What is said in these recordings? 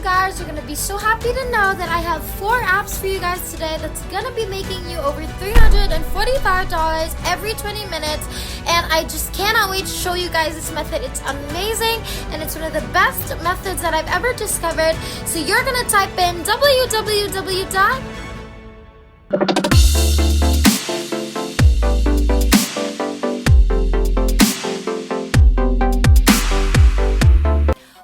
guys, you're gonna be so happy to know that I have 4 apps for you guys today that's gonna be making you over $345 every 20 minutes. And I just cannot wait to show you guys this method. It's amazing and it's one of the best methods that I've ever discovered. So you're gonna type in www.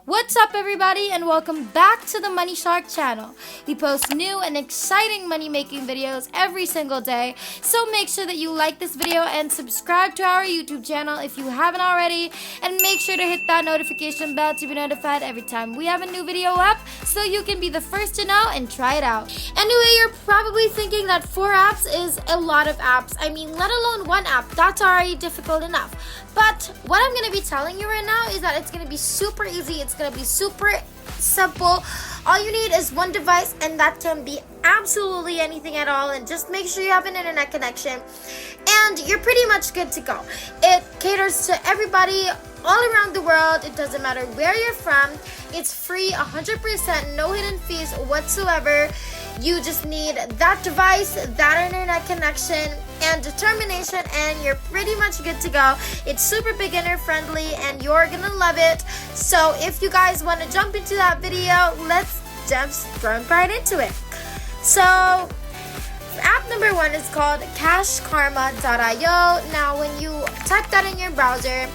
What's up everybody, and welcome back to the Money Shark channel. We post new and exciting money making videos every single day, so make sure that you like this video and subscribe to our YouTube channel if you haven't already, and make sure to hit that notification bell to be notified every time we have a new video up so you can be the first to know and try it out. Anyway, you're probably thinking that 4 apps is a lot of apps. I mean, let alone 1 app, that's already difficult enough. But what I'm going to be telling you right now is that it's going to be super easy. It's going to be super simple. All you need is 1 device, and that can be absolutely anything at all. And just make sure you have an internet connection, and you're pretty much good to go. It caters to everybody all around the world. It doesn't matter where you're from. It's free, 100%, no hidden fees whatsoever. You just need that device, that internet connection, and determination, and you're pretty much good to go. It's super beginner friendly and you're gonna love it. So if you guys want to jump into that video, let's just jump right into it. So app number 1 is called cashkarma.io. Now when you type that in your browser,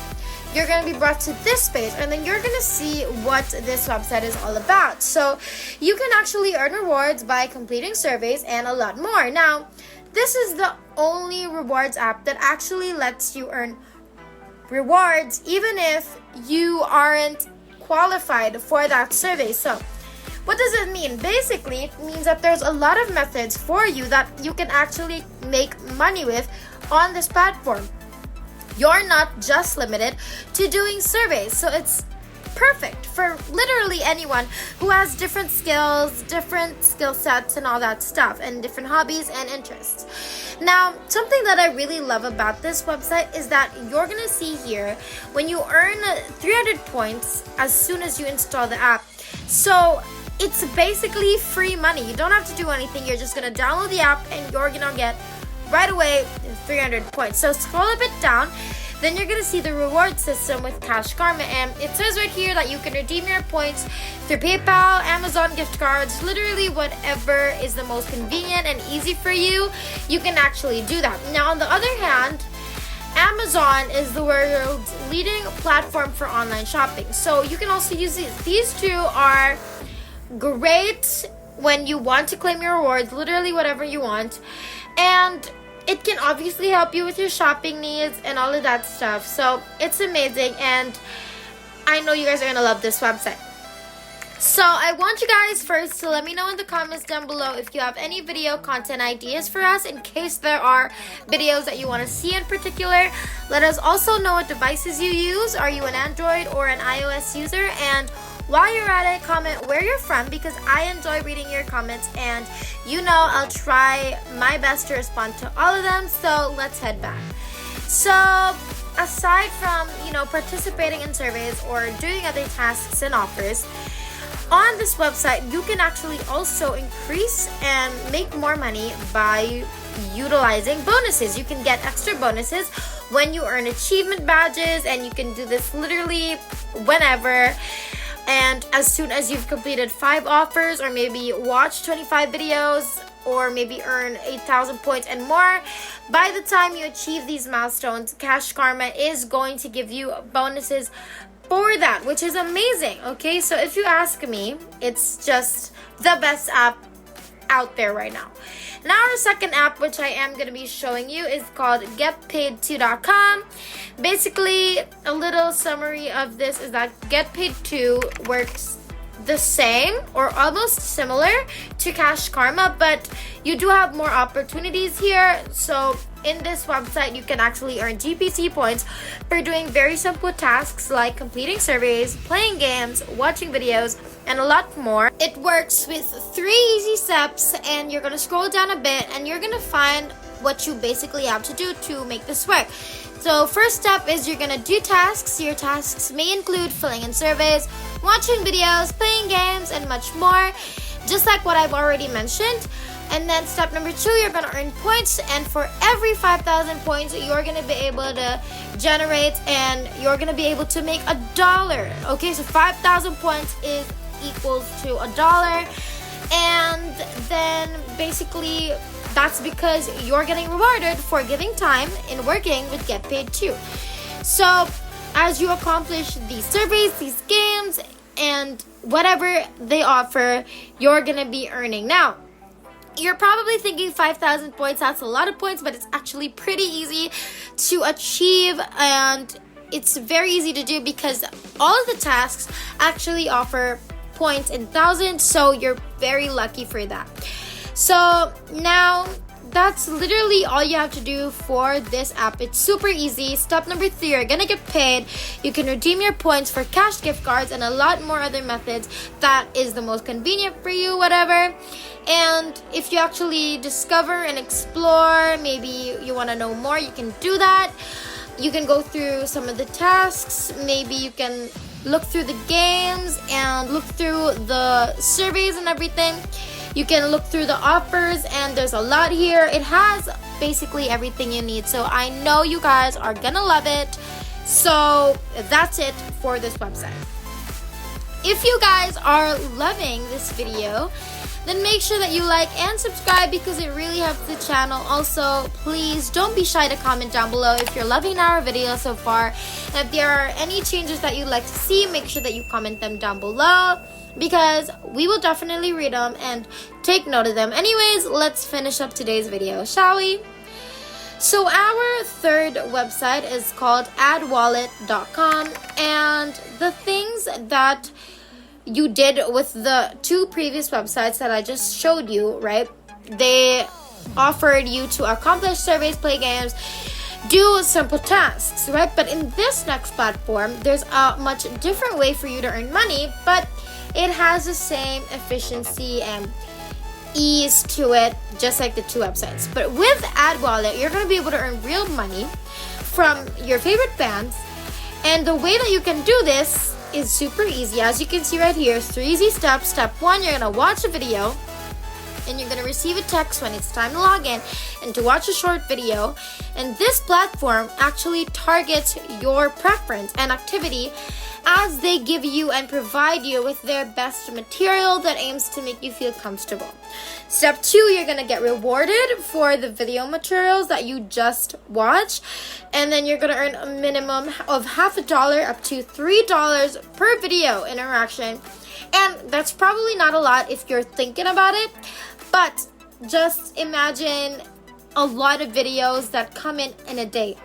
you're going to be brought to this page, and then you're going to see what this website is all about. So you can actually earn rewards by completing surveys and a lot more. Now, this is the only rewards app that actually lets you earn rewards even if you aren't qualified for that survey. So what does it mean? Basically, it means that there's a lot of methods for you that you can actually make money with on this platform. You're not just limited to doing surveys, so it's perfect for literally anyone who has different skills, different skill sets and all that stuff, and different hobbies and interests. Now, something that I really love about this website is that you're gonna see here when you earn 300 points as soon as you install the app. So it's basically free money. You don't have to do anything. You're just gonna download the app and you're gonna get right away 300 points. So scroll a bit down, then you're gonna see the reward system with Cash Karma, and it says right here that you can redeem your points through PayPal, Amazon gift cards, literally whatever is the most convenient and easy for you, you can actually do that. Now on the other hand, Amazon is the world's leading platform for online shopping, so you can also use these. These 2 are great when you want to claim your rewards, literally whatever you want, and it can obviously help you with your shopping needs and all of that stuff. So it's amazing, and I know you guys are gonna love this website. So I want you guys first to let me know in the comments down below if you have any video content ideas for us, in case there are videos that you want to see in particular. Let us also know what devices you use. Are you an Android or an iOS user? And while you're at it, comment where you're from, because I enjoy reading your comments, and you know I'll try my best to respond to all of them. So let's head back. So aside from, participating in surveys or doing other tasks and offers, on this website you can actually also increase and make more money by utilizing bonuses. You can get extra bonuses when you earn achievement badges, and you can do this literally whenever. And as soon as you've completed 5 offers, or maybe watched 25 videos, or maybe earn 8,000 points and more, by the time you achieve these milestones, Cash Karma is going to give you bonuses for that, which is amazing. Okay, so if you ask me, it's just the best app out there right now. Now our second app, which I am going to be showing you, is called getpaid2.com. Basically, a little summary of this is that GetPaid2 works the same or almost similar to Cash Karma, but you do have more opportunities here. So in this website, you can actually earn GPC points for doing very simple tasks like completing surveys, playing games, watching videos, and a lot more. It works with 3 easy steps, and you're gonna scroll down a bit and you're gonna find what you basically have to do to make this work. So first step is you're gonna do tasks. Your tasks may include filling in surveys, watching videos, playing games, games, and much more, just like what I've already mentioned. And then step number 2, you're gonna earn points, and for every 5,000 points, you're gonna be able to generate, and you're gonna be able to make $1. Okay, so 5,000 points is equals to $1, and then basically that's because you're getting rewarded for giving time in working with Get Paid Too. So as you accomplish these surveys, these games, and whatever they offer, you're gonna be earning. Now, you're probably thinking 5,000 points, that's a lot of points, but it's actually pretty easy to achieve, and it's very easy to do because all of the tasks actually offer points in thousands, so you're very lucky for that. So now that's literally all you have to do for this app. It's super easy. Step number 3, you're gonna get paid. You can redeem your points for cash gift cards and a lot more other methods that is the most convenient for you, whatever. And if you actually discover and explore, maybe you want to know more, you can do that. You can go through some of the tasks. Maybe you can look through the games and look through the surveys and everything. You can look through the offers, and there's a lot here. It has basically everything you need. So I know you guys are gonna love it. So that's it for this website. If you guys are loving this video, then make sure that you like and subscribe because it really helps the channel. Also, please don't be shy to comment down below if you're loving our video so far. And if there are any changes that you'd like to see, make sure that you comment them down below because we will definitely read them and take note of them. Anyways, let's finish up today's video, shall we? So our third website is called adwallet.com, and the things that you did with the 2 previous websites that I just showed you, right? They offered you to accomplish surveys, play games, do simple tasks, right? But in this next platform, there's a much different way for you to earn money, but it has the same efficiency and ease to it, just like the 2 websites. But with AdWallet, you're going to be able to earn real money from your favorite bands, and the way that you can do this is super easy. As you can see right here, 3 easy steps. Step 1, you're going to watch a video, and you're going to receive a text when it's time to log in and to watch a short video. And this platform actually targets your preference and activity as they give you and provide you with their best material that aims to make you feel comfortable. Step 2, you're going to get rewarded for the video materials that you just watched, and then you're going to earn a minimum of $0.50 up to $3 per video interaction. And that's probably not a lot if you're thinking about it, but just imagine a lot of videos that come in a day,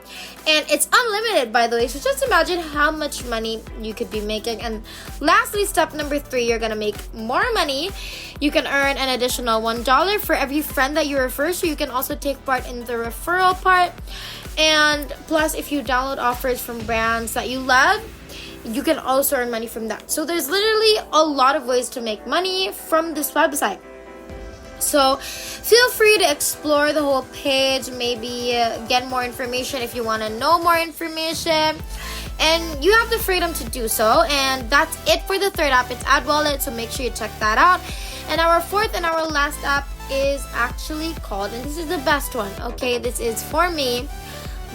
and it's unlimited, by the way. So just imagine how much money you could be making. And lastly, step number 3, you're gonna make more money. You can earn an additional $1 for every friend that you refer, so you can also take part in the referral part. And plus, if you download offers from brands that you love, you can also earn money from that. So there's literally a lot of ways to make money from this website. So feel free to explore the whole page, maybe get more information if you want to know more information, and you have the freedom to do so. And that's it for the third app. It's AdWallet, so make sure you check that out. And our fourth and our last app is actually called, and this is the best one, okay, this is for me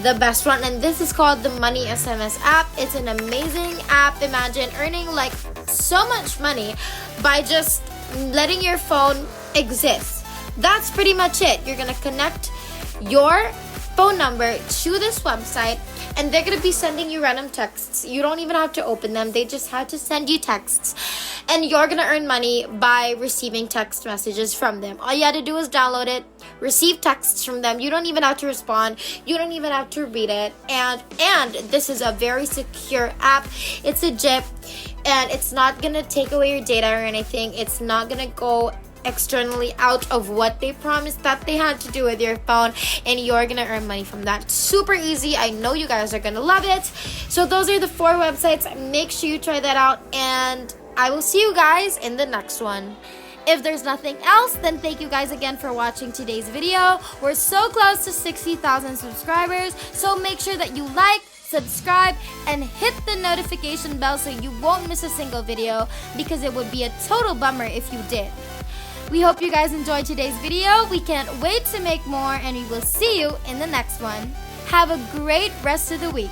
the best one, and this is called the Money SMS app. It's an amazing app. Imagine earning like so much money by just letting your phone exist. That's pretty much it. You're gonna connect your phone number to this website, and they're gonna be sending you random texts. You don't even have to open them, they just have to send you texts, and you're gonna earn money by receiving text messages from them. All you have to do is download it, receive texts from them. You don't even have to respond, you don't even have to read it, and this is a very secure app. It's legit, and it's not gonna take away your data or anything. It's not gonna go externally out of what they promised that they had to do with your phone, and you're gonna earn money from that. Super easy. I know you guys are gonna love it. So those are the 4 websites. Make sure you try that out, and I will see you guys in the next one. If there's nothing else, then thank you guys again for watching today's video. We're so close to 60,000 subscribers, so make sure that you like, subscribe, and hit the notification bell so you won't miss a single video, because it would be a total bummer if you did. We hope you guys enjoyed today's video. We can't wait to make more, and we will see you in the next one. Have a great rest of the week.